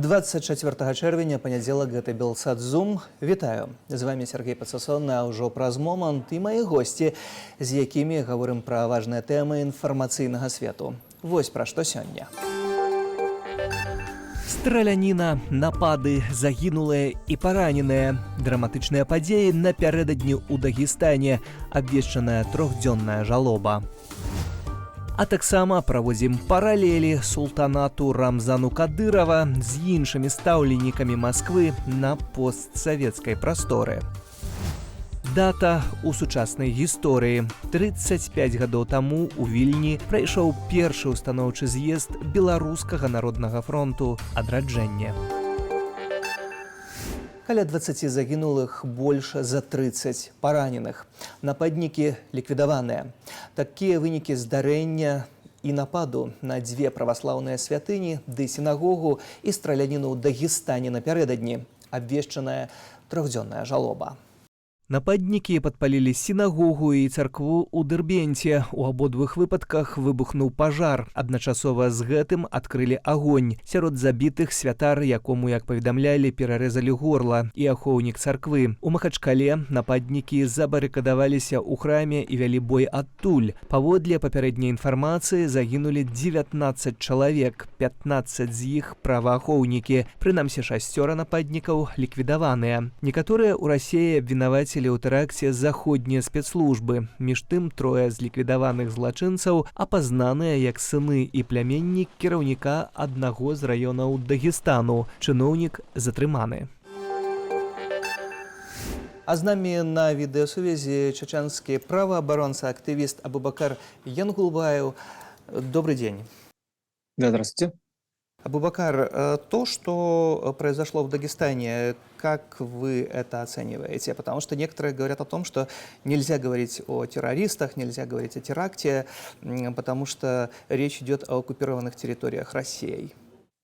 24 чэрвеня, панядзелак, гэта Белсадзум. Вітаю. З вами Сергей Пацасон, а ўжо праз момант і мае госці, з якімі гаворым пра важныя тэмы інфармацыйнага свету. Вось пра што сёння. Страляніна, напады, загінулыя і параненыя. Драматычныя падзеі напярэдадні ў Дагестане. Абвешчаная трохдзённая жалоба. А таксама праводзім паралелі султанату Рамзану Кадырова з іншымі стаўленікамі Масквы на постсавецкай прасторы. Дата ў сучаснай гісторыі. 35 гадоў таму у Вільні прайшоў першы ўстаноўчы з'езд Беларускага народнага фронту «Адраджэнне». Каля 20 загінулых, больш за 30 параненых. Нападнікі ліквідаваныя. Такія вынікі здарэння і нападу на дзве праваслаўныя святыні, ды сінагогу і страляніну ў Дагестане напярэдадні. Абвешчаная трохдзённая жалоба. Нападнікі падпалілі сінагогу і царкву ў Дэрбенце. У абодвух выпадках выбухнуў пажар. Адначасова з гэтым адкрылі агонь. Сярод забітых святар, якому, як паведамлялі, перарэзалі горла, і ахоўнік царквы. У Махачкале нападнікі забарыкадаваліся ў храме і вялі бой адтуль. Паводле папярэдняй інфармацыі загінулі 19 чалавек, 15 з іх праваахоўнікі. Прынамсі 6 нападнікаў ліквідаваныя. Некаторыя ў Расіі абвінавацілі ў тэракце заходнія спецслужбы. Між тым, трое з ліквідаваных злачынцаў апазнаныя як сыны і пляменнік кіраўніка аднаго з раёнаў Дагестану. Чыноўнік затрыманы. А з нами на відэасувязі чеченский правооборонца, активист Абубакар Янгулбаев. Добрый день. Да, здравствуйте. Абубакар, то, что произошло в Дагестане, как вы это оцениваете? Потому что некоторые говорят о том, что нельзя говорить о террористах, нельзя говорить о теракте, потому что речь идет о оккупированных территориях Россией.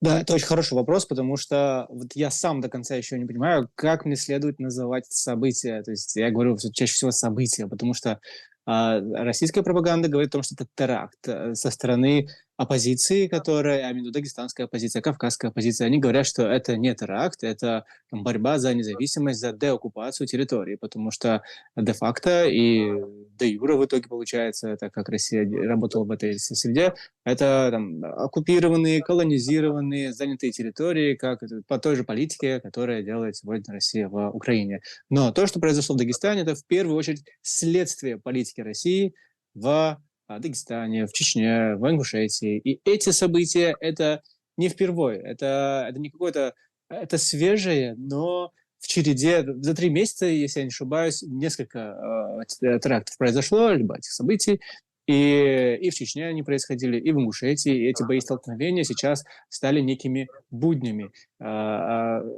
Да, это очень хороший вопрос, потому что вот я сам до конца еще не понимаю, как мне следует называть события. То есть я говорю чаще всего события, потому что российская пропаганда говорит о том, что это теракт со стороны оппозиции, которая, я имею в виду дагестанская оппозиция, кавказская оппозиция. Они говорят, что это не теракт, это борьба за независимость, за деоккупацию территории, потому что де-факто и де-юре в итоге получается, так как Россия работала в этой среде, это оккупированные, колонизированные, занятые территории, как по той же политике, которая делает сегодня Россия в Украине. Но то, что произошло в Дагестане, это в первую очередь следствие политики России в Дагестане, в Чечне, в Ингушетии. И эти события — это не впервые, это не какое-то, это свежее, но в череде за 3 месяца, если я не ошибаюсь, несколько терактов произошло, либо этих событий. И в Чечне они происходили, и в Ингушетии. И эти боестолкновения сейчас стали некими буднями,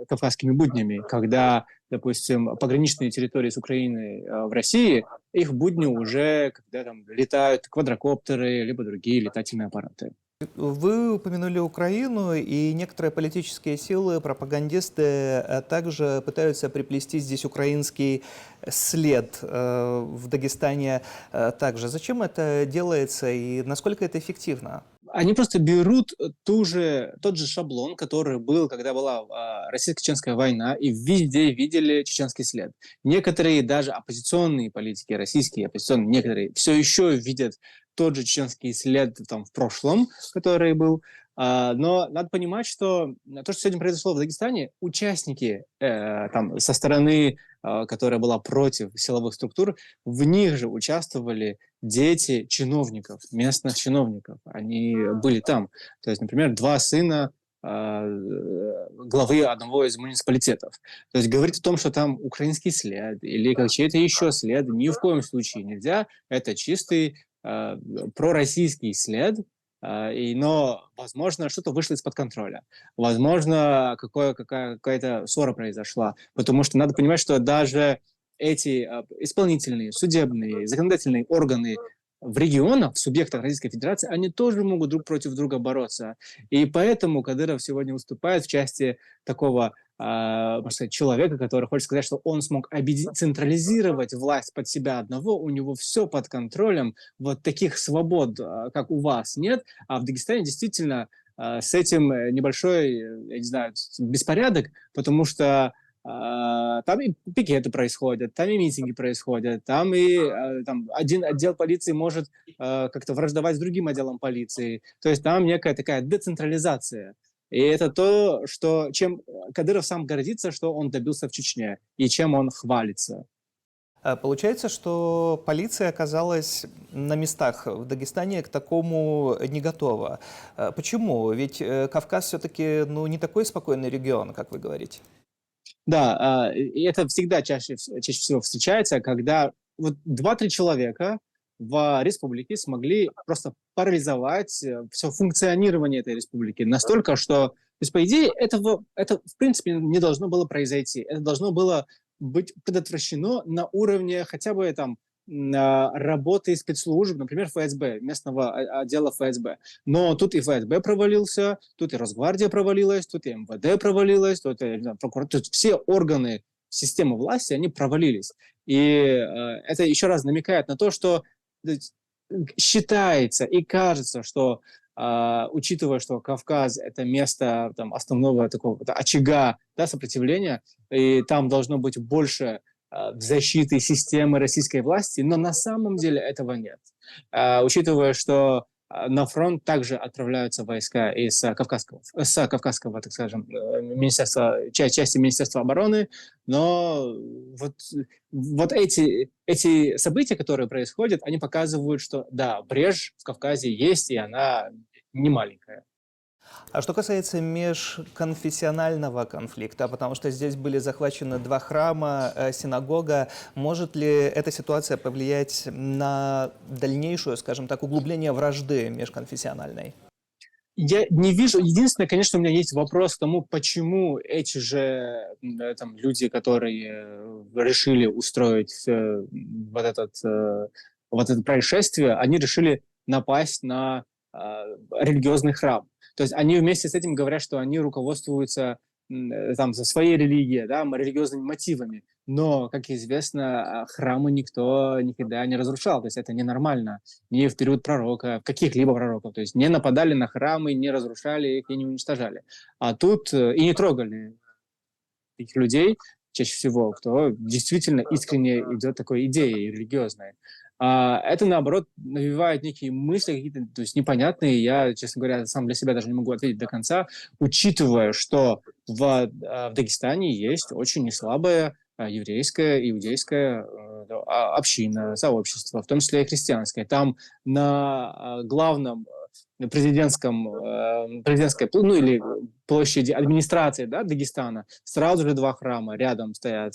кавказскими буднями, когда, допустим, пограничные территории с Украиной в России, их будни уже, когда там летают квадрокоптеры, либо другие летательные аппараты. Вы упомянули Украину, и некоторые политические силы, пропагандисты также пытаются приплести здесь украинский след в Дагестане также. Зачем это делается и насколько это эффективно? Они просто берут тот же шаблон, который был, когда была российско-чеченская война, и везде видели чеченский след. Некоторые даже оппозиционные политики, российские оппозиционные, некоторые все еще видят тот же чеченский след там в прошлом, который был. Но надо понимать, что то, что сегодня произошло в Дагестане, участники там, со стороны, которая была против силовых структур, в них же участвовали дети чиновников, местных чиновников. Они были там. То есть, например, 2 сына главы одного из муниципалитетов. То есть говорить о том, что там украинский след или как чей-то еще след, ни в коем случае нельзя. Это чистый пророссийский след, но, возможно, что-то вышло из-под контроля. Возможно, какая-то ссора произошла. Потому что надо понимать, что даже эти исполнительные, судебные, законодательные органы в регионах, в субъектах Российской Федерации, они тоже могут друг против друга бороться. И поэтому Кадыров сегодня выступает в части такого можно сказать, человека, который хочет сказать, что он смог централизировать власть под себя одного, у него все под контролем, вот таких свобод, как у вас, нет, а в Дагестане действительно с этим небольшой, я не знаю, беспорядок, потому что там и пикеты происходят, там и митинги происходят, там и там один отдел полиции может как-то враждовать с другим отделом полиции. То есть там некая такая децентрализация. И это то, чем Кадыров сам гордится, что он добился в Чечне, и чем он хвалится. Получается, что полиция оказалась на местах в Дагестане к такому не готова. Почему? Ведь Кавказ все-таки не такой спокойный регион, как вы говорите. Да, и это всегда чаще всего встречается, когда вот 2-3 человека в республике смогли просто парализовать все функционирование этой республики настолько, что, то есть, по идее, это в принципе не должно было произойти. Это должно было быть предотвращено на уровне хотя бы там работы спецслужб, например, ФСБ, местного отдела ФСБ. Но тут и ФСБ провалился, тут и Росгвардия провалилась, тут и МВД провалилась, тут и прокуратура. Тут все органы системы власти, они провалились. И это еще раз намекает на то, что считается и кажется, что учитывая, что Кавказ – это место там, основного такого очага, да, сопротивления, и там должно быть больше защиты системы российской власти, но на самом деле этого нет. Учитывая, что на фронт также отправляются войска из Кавказского, так скажем, части Министерства обороны, но вот эти события, которые происходят, они показывают, что да, брешь в Кавказе есть, и она не маленькая. А что касается межконфессионального конфликта, потому что здесь были захвачены 2 храма, синагога, может ли эта ситуация повлиять на дальнейшее, скажем так, углубление вражды межконфессиональной? Я не вижу. Единственное, конечно, у меня есть вопрос к тому, почему эти же там, люди, которые решили устроить вот это происшествие, они решили напасть на религиозный храм. То есть они вместе с этим говорят, что они руководствуются там, за своей религией, да, религиозными мотивами. Но, как известно, храмы никто никогда не разрушал. То есть это ненормально. Ни в период пророка, каких-либо пророков. То есть не нападали на храмы, не разрушали их и не уничтожали. А тут и не трогали таких людей, чаще всего, кто действительно искренне идет такой идеей религиозной. Это, наоборот, навевает некие мысли какие-то, то есть непонятные. Я, честно говоря, сам для себя даже не могу ответить до конца, учитывая, что в Дагестане есть очень неслабая еврейская, иудейская община, сообщество, в том числе и христианское. Там на главном президентской, ну или площади администрации, да, Дагестана, сразу же 2 храма рядом стоят,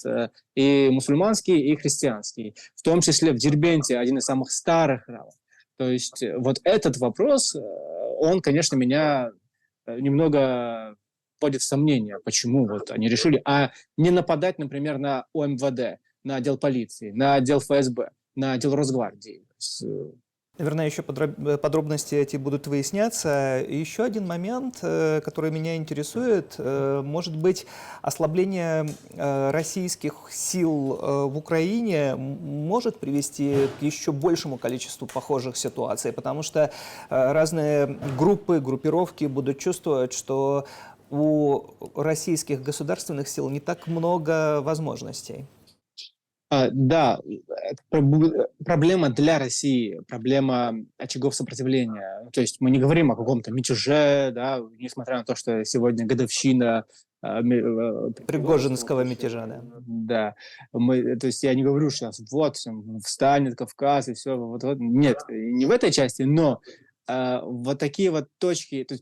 и мусульманский, и христианский. В том числе в Дербенте один из самых старых храмов. То есть вот этот вопрос, он, конечно, меня немного вводит в сомнение, почему вот они решили, не нападать, например, на ОМВД, на отдел полиции, на отдел ФСБ, на отдел Росгвардии. Наверное, еще подробности эти будут выясняться. И еще один момент, который меня интересует, может быть, ослабление российских сил в Украине может привести к еще большему количеству похожих ситуаций, потому что разные группировки будут чувствовать, что у российских государственных сил не так много возможностей. Да, это проблема для России, проблема очагов сопротивления. То есть мы не говорим о каком-то мятеже, да, несмотря на то, что сегодня годовщина Пригожинского мятежа, да. Да, то есть я не говорю сейчас, вот, встанет Кавказ и все, вот. Нет, не в этой части, но вот такие вот точки, то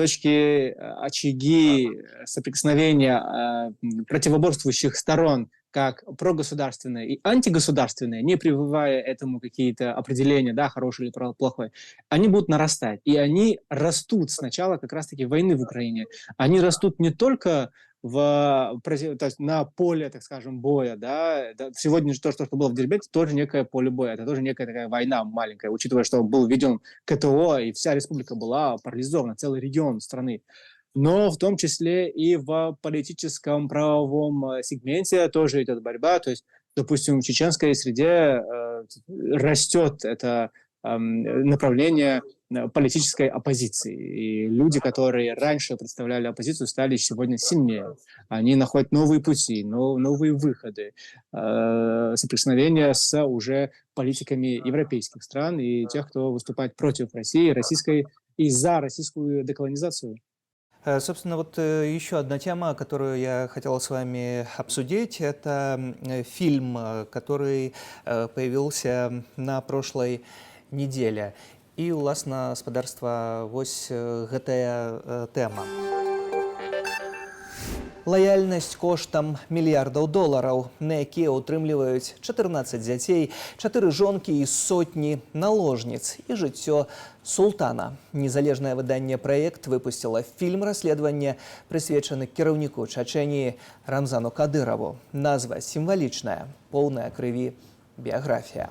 есть очаги соприкосновения противоборствующих сторон, как прогосударственные и антигосударственные, не прививая этому какие-то определения, да, хороший или плохой, они будут нарастать. И они растут с начала как раз-таки войны в Украине. Они растут не только то есть на поле, так скажем, боя, да. Сегодня же то, что было в Дербенте, тоже некое поле боя, это тоже некая такая война маленькая, учитывая, что был введен КТО, и вся республика была парализована, целый регион страны. Но в том числе и в политическом правовом сегменте тоже идет борьба. То есть, допустим, в чеченской среде растет это направление политической оппозиции. И люди, которые раньше представляли оппозицию, стали сегодня сильнее. Они находят новые пути, новые выходы, соприкосновения с уже политиками европейских стран и тех, кто выступает против России, российской и за российскую деколонизацию. Собственно, вот еще одна тема, которую я хотел с вами обсудить, это фильм, который появился на прошлой неделе. І, уласна, спадарства, вось гэтая тэма. Лаяльнасць коштам мільярдаў долараў, на якія ўтрымліваюць 14 дзяцей, 4 жонкі і сотні наложніц і жыццё султана. Незалежнае выданне «Праект» выпусціла фільм расследавання, прысвечаны кіраўніку Чачэніі Рамзану Кадырову. Назва сімвалічная, поўная крыві біяграфія.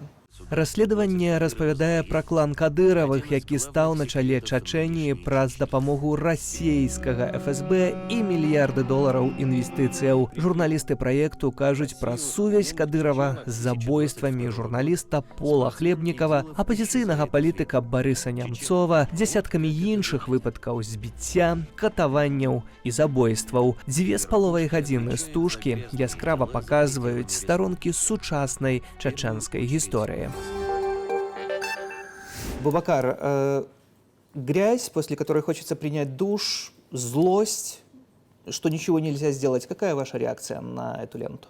Расследаванне распавядае пра клан Кадыровых, які стаў на чале Чачэніі праз дапамогу расейскага ФСБ і мільярды долараў інвестыцыяў. Журналісты праекту кажуць пра сувязь Кадырова з забойствамі журналіста Пола Хлебнікава, апазіцыйнага палітыка Барыса Нямцова, дзясяткамі іншых выпадкаў збіцця, катаванняў і забойстваў. 2,5 гадзіны стужкі яскрава паказваюць старонкі сучаснай чачэнскай гісторыі. Бубакар, грязь, после которой хочется принять душ, злость, что ничего нельзя сделать. Какая ваша реакция на эту ленту?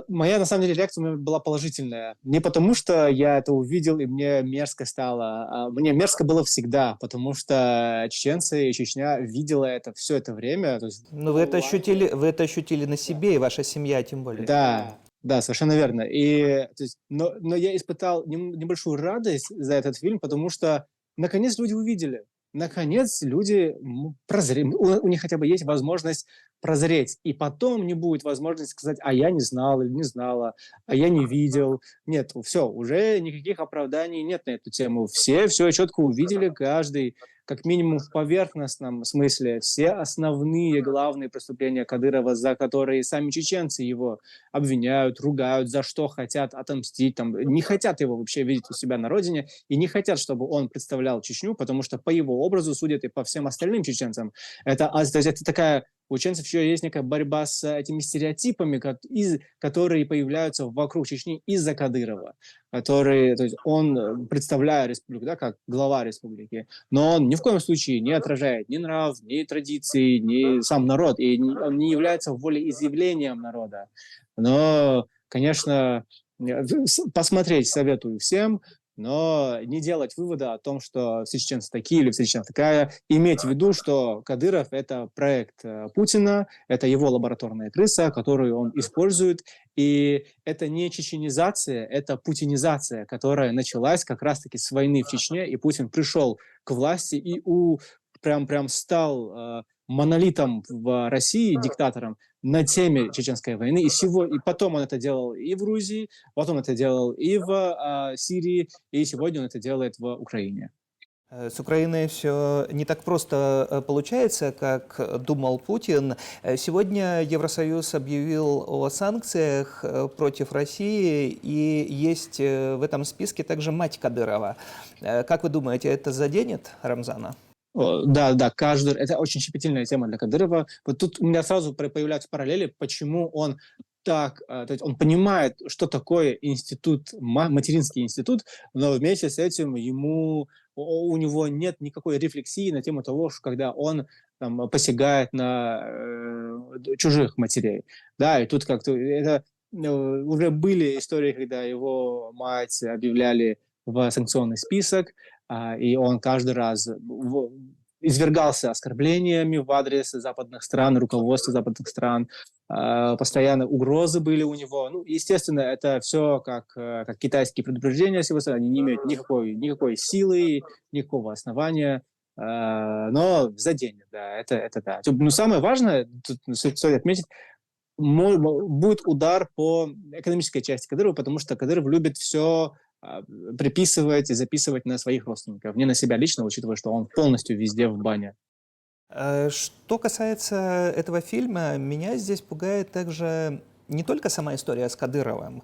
Моя, на самом деле, реакция у меня была положительная. Не потому, что я это увидел, и мне мерзко стало. Мне мерзко было всегда, потому что чеченцы и Чечня видела это все это время. То есть... Но вы это ощутили на себе, и ваша семья тем более. Да. Да, совершенно верно. И, то есть, но я испытал небольшую радость за этот фильм, потому что наконец люди увидели. Наконец люди прозрели. У них хотя бы есть возможность прозреть. И потом не будет возможности сказать, а я не знал или не знала, а я не видел. Нет, все, уже никаких оправданий нет на эту тему. Все четко увидели, каждый, как минимум в поверхностном смысле, все основные главные преступления Кадырова, за которые сами чеченцы его обвиняют, ругают, за что хотят отомстить, там, не хотят его вообще видеть у себя на родине и не хотят, чтобы он представлял Чечню, потому что по его образу судят и по всем остальным чеченцам. Это такая... У чеченцев еще есть некая борьба с этими стереотипами, которые появляются вокруг Чечни из-за Кадырова. То есть он, представляя республику, да, как глава республики, но он ни в коем случае не отражает ни нрав, ни традиции, ни сам народ, и он не является волеизъявлением народа. Но, конечно, посмотреть советую всем, но не делать вывода о том, что все чеченцы такие или все чеченцы такая. Иметь в виду, что Кадыров – это проект Путина, это его лабораторная крыса, которую он использует. И это не чеченизация, это путинизация, которая началась как раз-таки с войны в Чечне, и Путин пришел к власти и прям стал монолитом в России, диктатором, на теме чеченской войны. И потом он это делал и в Грузии, потом это делал и в Сирии, и сегодня он это делает в Украине. С Украиной все не так просто получается, как думал Путин. Сегодня Евросоюз объявил о санкциях против России, и есть в этом списке также мать Кадырова. Как вы думаете, это заденет Рамзана? Да, это очень щепетильная тема для Кадырова. Вот тут у меня сразу появляются параллели, почему он так, то есть он понимает, что такое институт, материнский институт, но вместе с этим у него нет никакой рефлексии на тему того, что когда он там посягает на чужих матерей. Да, и тут как-то это уже были истории, когда его мать объявляли в санкционный список, и он каждый раз извергался оскорблениями в адрес западных стран, руководства западных стран. Постоянно угрозы были у него. Ну, естественно, это все как китайские предупреждения с его стороны. Они не имеют никакой силы, никакого основания. Но заденет, да, это да. Но самое важное, тут стоит отметить, будет удар по экономической части Кадырова, потому что Кадыров любит все приписывать и записывать на своих родственников, не на себя лично, учитывая, что он полностью везде в бане. Что касается этого фильма, меня здесь пугает также не только сама история с Кадыровым,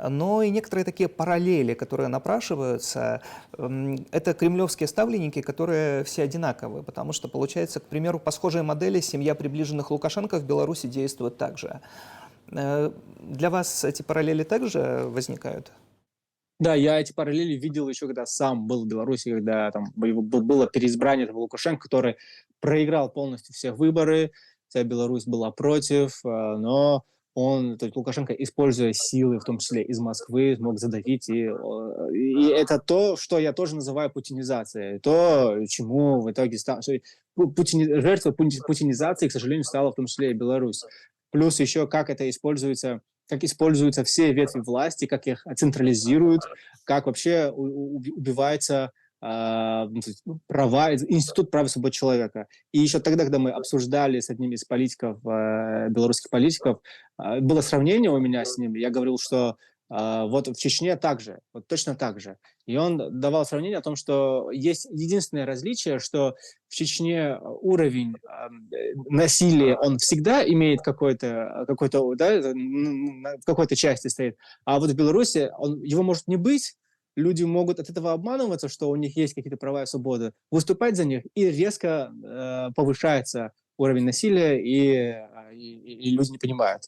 но и некоторые такие параллели, которые напрашиваются. Это кремлевские ставленники, которые все одинаковые, потому что, получается, к примеру, по схожей модели семья приближенных Лукашенко в Беларуси действует так же. Для вас эти параллели также возникают? Да, я эти параллели видел еще, когда сам был в Беларуси, когда там было переизбрание этого Лукашенко, который проиграл полностью все выборы, вся Беларусь была против, но он, то есть Лукашенко, используя силы, в том числе из Москвы, смог задавить. И это то, что я тоже называю путинизацией. То, чему в итоге стало... Жертвой путинизации, к сожалению, стала в том числе и Беларусь. Плюс еще как это используется, как используются все ветви власти, как их централизируют, как вообще убивается права, институт прав и свобод человека. И еще тогда, когда мы обсуждали с одним из политиков, белорусских политиков, было сравнение у меня с ним, я говорил, что вот в Чечне также, вот точно так же. И он давал сравнение о том, что есть единственное различие, что в Чечне уровень насилия, он всегда имеет какой-то, да, в какой-то части стоит, а вот в Беларуси его может не быть, люди могут от этого обманываться, что у них есть какие-то права и свободы, выступать за них, и резко повышается уровень насилия, и люди не понимают.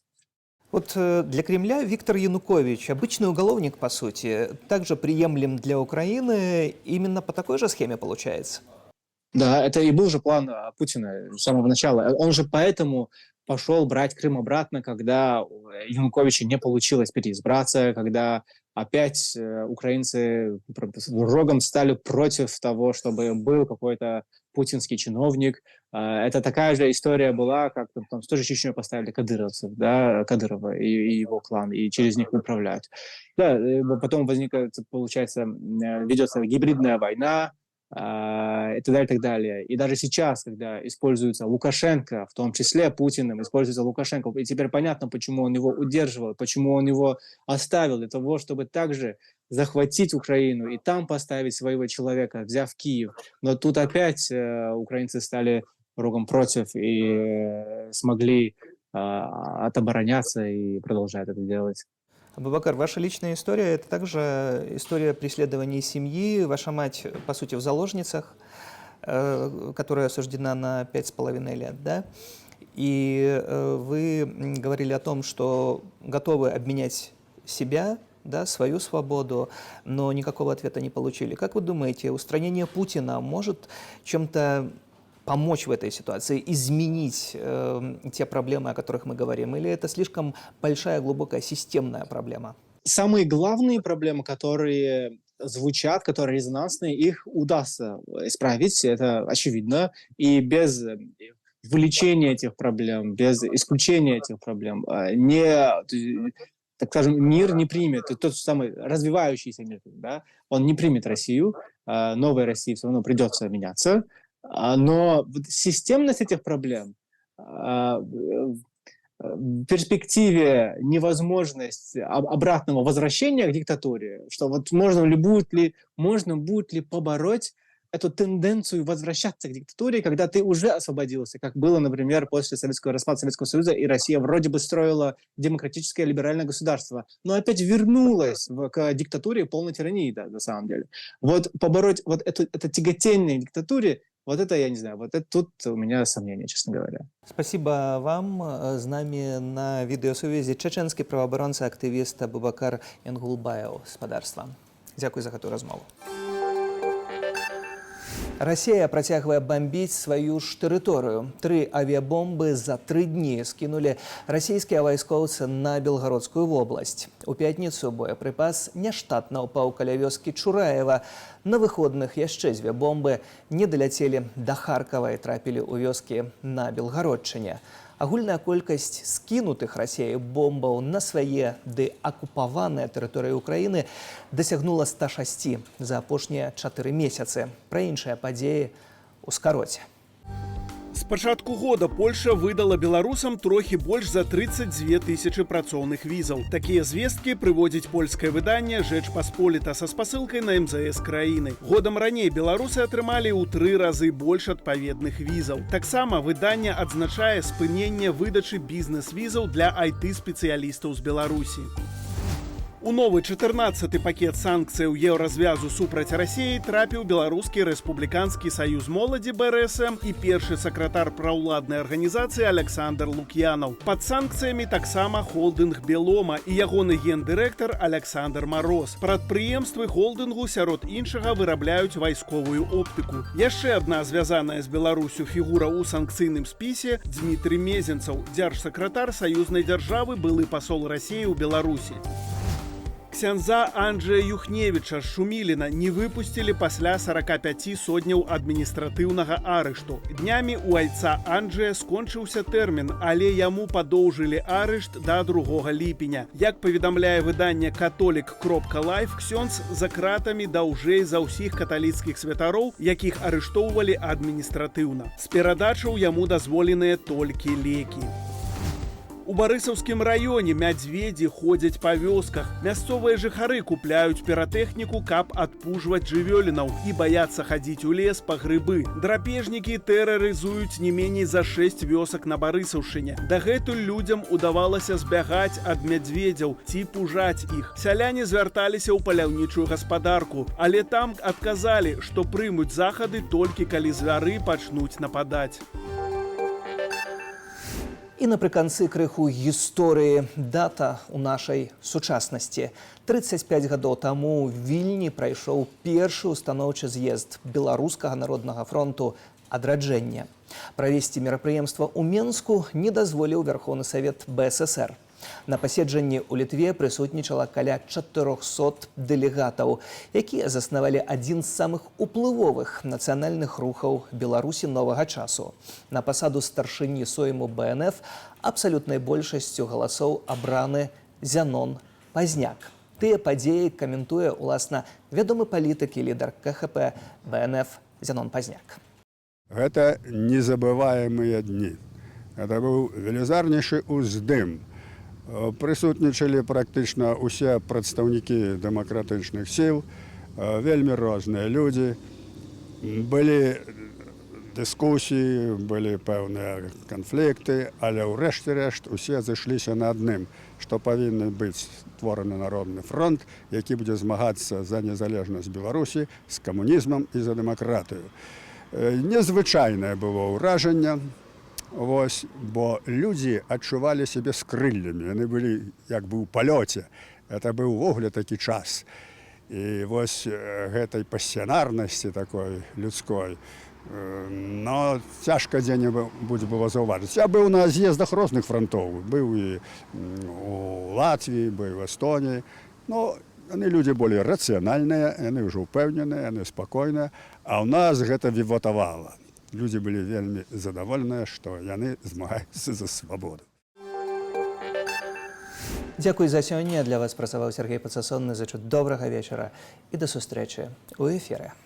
Вот для Кремля Виктор Янукович, обычный уголовник, по сути, также приемлем для Украины именно по такой же схеме получается? Да, это и был же план Путина с самого начала. Он же поэтому пошел брать Крым обратно, когда у Януковича не получилось переизбраться, когда опять украинцы рогом стали против того, чтобы был какой-то путинский чиновник. Это такая же история была, как там тоже Чечню поставили кадыровцев, да, Кадырова и его клан, и через них управляют. Да, потом возникает, получается, ведется гибридная война, и так далее, и так далее. И даже сейчас, когда используется Лукашенко, в том числе Путиным, используется Лукашенко, и теперь понятно, почему он его удерживал, почему он его оставил, для того, чтобы также захватить Украину и там поставить своего человека, взяв Киев. Но тут опять украинцы стали рогом против и смогли отобороняться и продолжают это делать. Абубакар, ваша личная история – это также история преследования семьи. Ваша мать, по сути, в заложницах, которая осуждена на 5,5 лет, да? И вы говорили о том, что готовы обменять себя, да, свою свободу, но никакого ответа не получили. Как вы думаете, устранение Путина может чем-то помочь в этой ситуации, изменить те проблемы, о которых мы говорим? Или это слишком большая, глубокая, системная проблема? Самые главные проблемы, которые звучат, которые резонансные, их удастся исправить, это очевидно. И без вылечения этих проблем, без исключения этих проблем, так скажем, мир не примет, тот самый развивающийся мир, да, он не примет Россию, новой России все равно придется меняться. Но системность этих проблем, в перспективе невозможность обратного возвращения к диктатуре, что вот можно будет ли побороть эту тенденцию возвращаться к диктатуре, когда ты уже освободился, как было, например, после распада Советского Союза, и Россия вроде бы строила демократическое либеральное государство, но опять вернулась к диктатуре и полной тирании, да, на самом деле. Вот побороть вот это тяготение к диктатуре, вот это, я не знаю, вот это тут у меня сомнения, честно говоря. Спасибо вам. З нами на відеосувязі чеченський правооборонца, активіст Абубакар Янгулбаев з Спадарства. Дякую за гэтую размову. Расія працягвае бомбіць сваю ж тэрыторыю. 3 авіябомбы за 3 дні скінулі расійскія вайскоўцы на Белгародскую вобласць. У пятніцу боепрыпас няштатна ўпаў каля вёскі Чураева. На выходных яшчэ 2 бомбы не даляцелі да Харкава і трапілі ў вёскі на Белгародчыне. Агульная колькасць скінутых Расіяй бомбаў на свае ды акупаваныя тэрыторыі Украіны дасягнула 106 за апошнія 4 месяцы. Пра іншыя падзеі ў скароце. С пачатку года Польша выдала беларусам трохі больш за 32 тысячи працоўных візаў. Такія звесткі прыводзіць польскае выданне «Жэч Пасполіта» са спасылкай на МЗС краіны. Годам раней беларусы атрымалі ў 3 разы больш адпаведных візаў. Таксама выданне адзначае спыненне выдачы бізнес-візаў для IT-спецыялістаў з Беларусі. У новы 14-й пакет санкцыяў еўразвязу супраць Расіі трапіў Беларускі рэспубліканскі саюз моладзі БРСМ і першы сакратар праўладнай арганізацыі Александр Лук'янаў. Пад санкцыямі таксама холдынг Белома і ягоны гендырэктар Александр Мароз. Прадпрыемствы холдынгу сярод іншага вырабляюць вайсковую оптыку. Яшчэ адна звязаная з Беларусю фігура ў санкцыйным спісе Дмітрий Мезенцаў, дзяржсакратар саюзнай дзяржавы, былы пасол Расіі ў Беларусі. Ксяндза Анджэя Юхневіча з Шуміліна не выпусцілі пасля 45 сотняў адміністратыўнага арышту. Днямі у айца Анджэя скончыўся тэрмін, але яму падоўжылі арышт да 2 ліпеня. Як паведамляе выданне «Католік.лайф», ксёндз за кратамі даўжэй за ўсіх каталіцкіх святароў, якіх арыштоўвалі адміністратыўна. З перадачаў яму дазволеныя толькі лекі. У Барысаўскім раёне мядзведзі ходзяць па вёсках. Мясцовыя жыхары купляюць піратэхніку, каб адпужваць жывёлінаў і баяцца хадзіць у лес па грыбы. Драпежнікі тэрарызуюць не меней за 6 вёсак на Барысаўшчыне. Дагэтуль людзям удавалася збягаць ад мядзведзяў ці пужаць іх. Сяляне звярталіся ў паляўнічую гаспадарку, але там адказалі, што прымуць захады толькі калі звяры пачнуць нападаць. І напрыканцы крыху гісторыі. Дата ў нашай сучаснасці. 35 гадоў таму ў Вільні прайшоў першы устаноўчы з'езд Беларускага народнага фронту «Адраджэнне». Правесці мерапрыемства ў Менску не дазволіў Верховны Савет БССР. На паседжанні ў Літве прысутнічала каля 400 дэлегатаў, якія заснавалі адзін з самых уплывовых нацыянальных рухаў Беларусі новага часу. На пасаду старшыні Сойму БНФ абсалютнай большасцю галасоў абраны Зянон Пазняк. Тыя падзеі каментуе, уласна, вядомы палітык і лідар КХП БНФ Зянон Пазняк. Гэта незабываемыя дні. Гэта быў велізарнейшы ўздым. Прысутнічалі практычна ўсе прадстаўнікі дэмакратычных сіл, вельмі розныя людзі. Былі дыскусіі, былі пэўныя канфлікты, але ўрэшце рэшт усе зышліся на адным, што павінен быць створаны народны фронт, які будзе змагацца за незалежнасць Беларусі з камунізмам і за дэмакратыю. Незвычайнае было ўражанне. Вось, бо людзі адчувалі сябе з крыллямі, яны былі як бы ў палёце. Это быў увогуле такі час. І вось гэтай пасіянарнасці такой людской, но цяжка дзе-небудзь было заўважыць. Я быў на з'ездах розных фронтоў, быў і у Латвіі, быў в Эстонії. Но яны людзі болей рацыянальныя, яны ўжо ўпэўненыя, яны спакойныя, а ў нас гэта віватавала. Людзі былі вельмі задаволеныя, што яны змагаюцца за свабоду. Дзякуй за сёння. Для вас працаваў Сергей Пацасонны. Зычу добрага вечара і да сустрэчы ў эфіры.